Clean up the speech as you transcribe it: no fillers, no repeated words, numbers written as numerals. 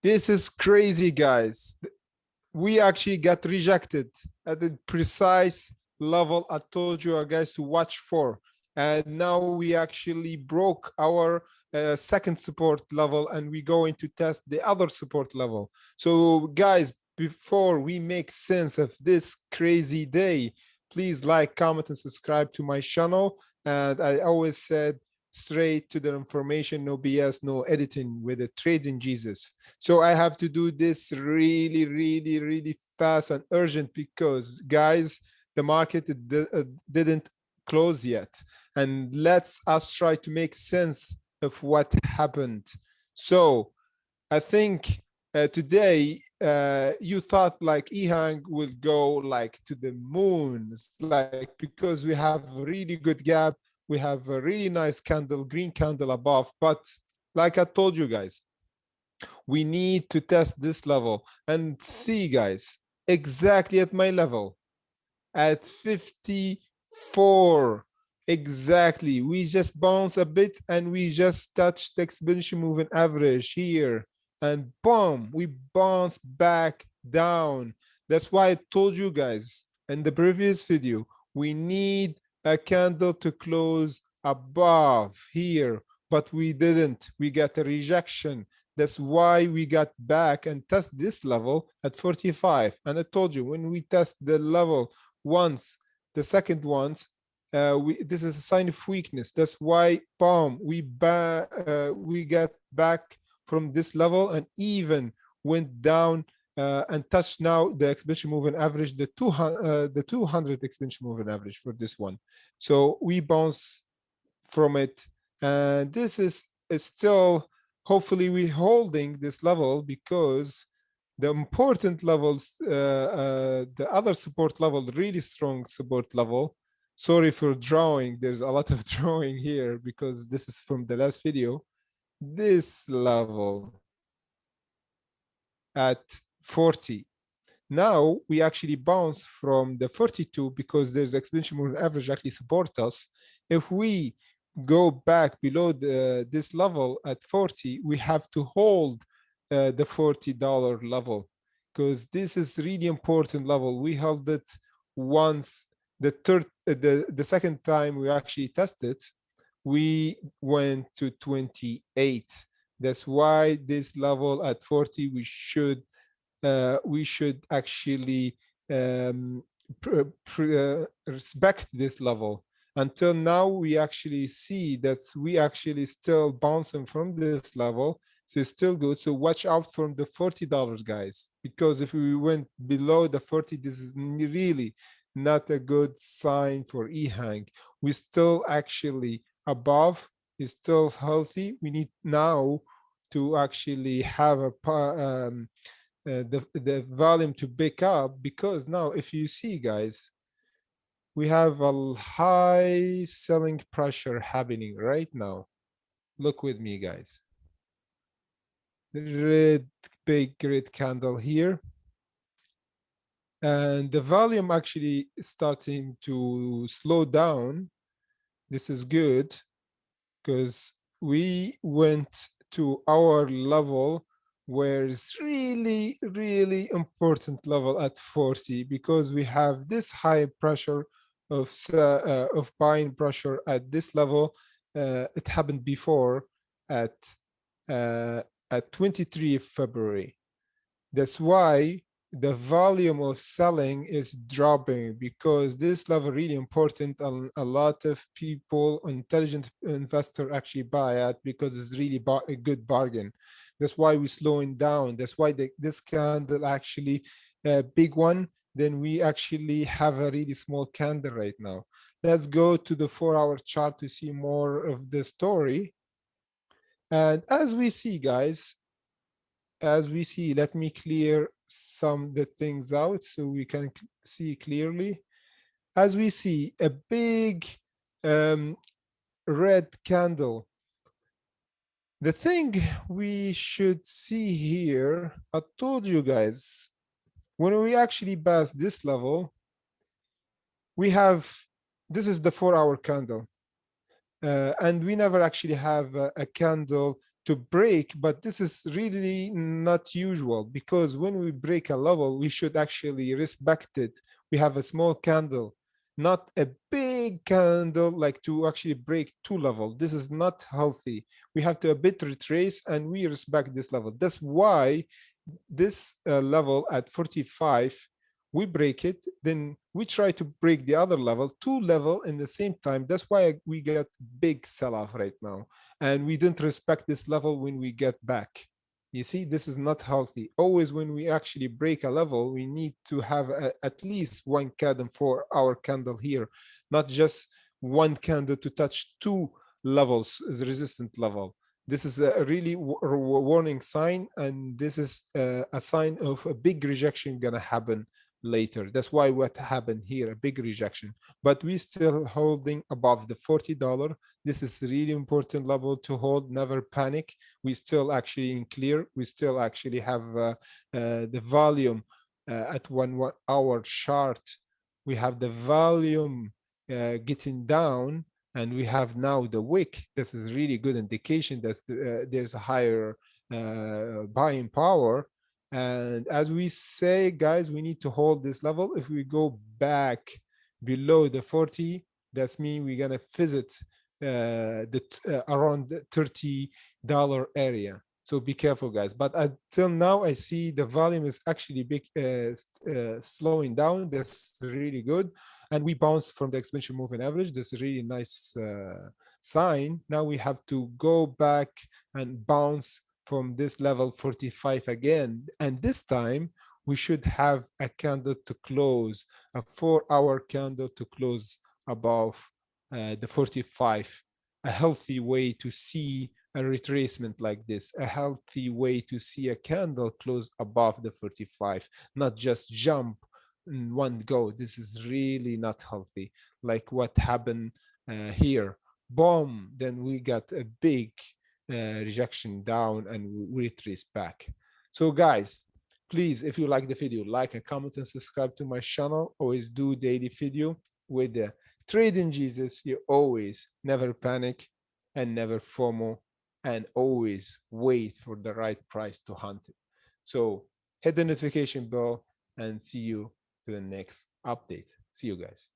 This is crazy, guys. We actually got rejected at the precise level I told you guys to watch for. And now we actually broke our second support level, and we're going to test the other support level. So guys, before we make sense of this crazy day, please like, comment, and subscribe to my channel. And I always said, straight to the information, no BS, no editing, with a trading Jesus. So I have to do this really, really, really fast and urgent because, guys, the market didn't close yet. And let's us try to make sense of what happened. So I think today you thought like Ehang will go like to the moons, like because we have a really good gap, we have a really nice candle, green candle above. But like I told you guys, we need to test this level and see, guys, exactly at my level at 54. Exactly. We just bounce a bit and we just touch the exponential moving average here. And boom, we bounce back down. That's why I told you guys in the previous video, we need a candle to close above here, but we didn't. We got a rejection. That's why we got back and test this level at 45. And I told you, when we test the level once, the second ones, this is a sign of weakness. That's why, boom, we get back from this level and even went down and touched now the exponential moving average, the 200 exponential moving average for this one. So we bounce from it, and this is still, hopefully we holding this level, because the important levels, the other support level, really strong support level. Sorry for drawing, there's a lot of drawing here because this is from the last video. This level at 40. Now we actually bounce from the 42 because there's exponential moving average actually support us. If we go back below this level at 40, we have to hold the $40 level, because this is really important level. We held it once. The second time we actually tested, we went to 28. That's why this level at 40, we should actually respect this level. Until now, we actually see that we actually still bouncing from this level, so it's still good. So watch out from the $40, guys, because if we went below the 40, this is really not a good sign for Ehang. We still actually above, is still healthy. We need now to actually have a the volume to pick up, because now if you see, guys, we have a high selling pressure happening right now. Look with me, guys. Red, big red candle here, and the volume actually starting to slow down. This is good because we went to our level where it's really, really important level at 40, because we have this high pressure of buying pressure at this level. It happened before at uh, at 23 February. That's why the volume of selling is dropping, because this level really important, and a lot of people, intelligent investor, actually buy at, because it's really a good bargain. That's why we're slowing down. That's why this candle actually a big one. Then we actually have a really small candle right now. Let's go to the 4-hour chart to see more of the story. And as we see, guys, as we see, let me clear some the things out so we can see clearly. As we see a big red candle, the thing we should see here, I told you guys, when we actually pass this level, we have, this is the 4-hour candle. And we never actually have a candle to break, but this is really not usual, because when we break a level, we should actually respect it. We have a small candle, not a big candle, like to actually break two levels. This is not healthy. We have to a bit retrace and we respect this level. That's why this level at 45, we break it, then we try to break the other level, two level in the same time. That's why we get big sell-off right now. And we didn't respect this level when we get back. You see, this is not healthy. Always when we actually break a level, we need to have at least one candle for our candle here, not just one candle to touch two levels as resistant level. This is a really warning sign, and this is a sign of a big rejection gonna happen later. That's why what happened here, a big rejection. But we still holding above the $40. This is really important level to hold. Never panic. We still actually in clear. We still actually have the volume at 1 hour chart. We have the volume getting down, and we have now the wick. This is really good indication that there's a higher buying power. And as we say, guys, we need to hold this level. If we go back below the 40, that's mean we're gonna visit around the $30 area. So be careful, guys. But until now, I see the volume is actually big, slowing down. That's really good. And we bounce from the exponential moving average. That's a really nice sign. Now we have to go back and bounce from this level 45 again. And this time we should have a candle to close, a 4 hour candle to close above the 45. A healthy way to see a retracement like this, a healthy way to see a candle close above the 45, not just jump in one go. This is really not healthy, like what happened here. Boom, then we got a big rejection down and we retrace back. So guys, please, if you like the video, like and comment and subscribe to my channel. Always do daily video with the trading Jesus. You always never panic and never FOMO, and always wait for the right price to hunt it. So hit the notification bell and see you to the next update. See you guys.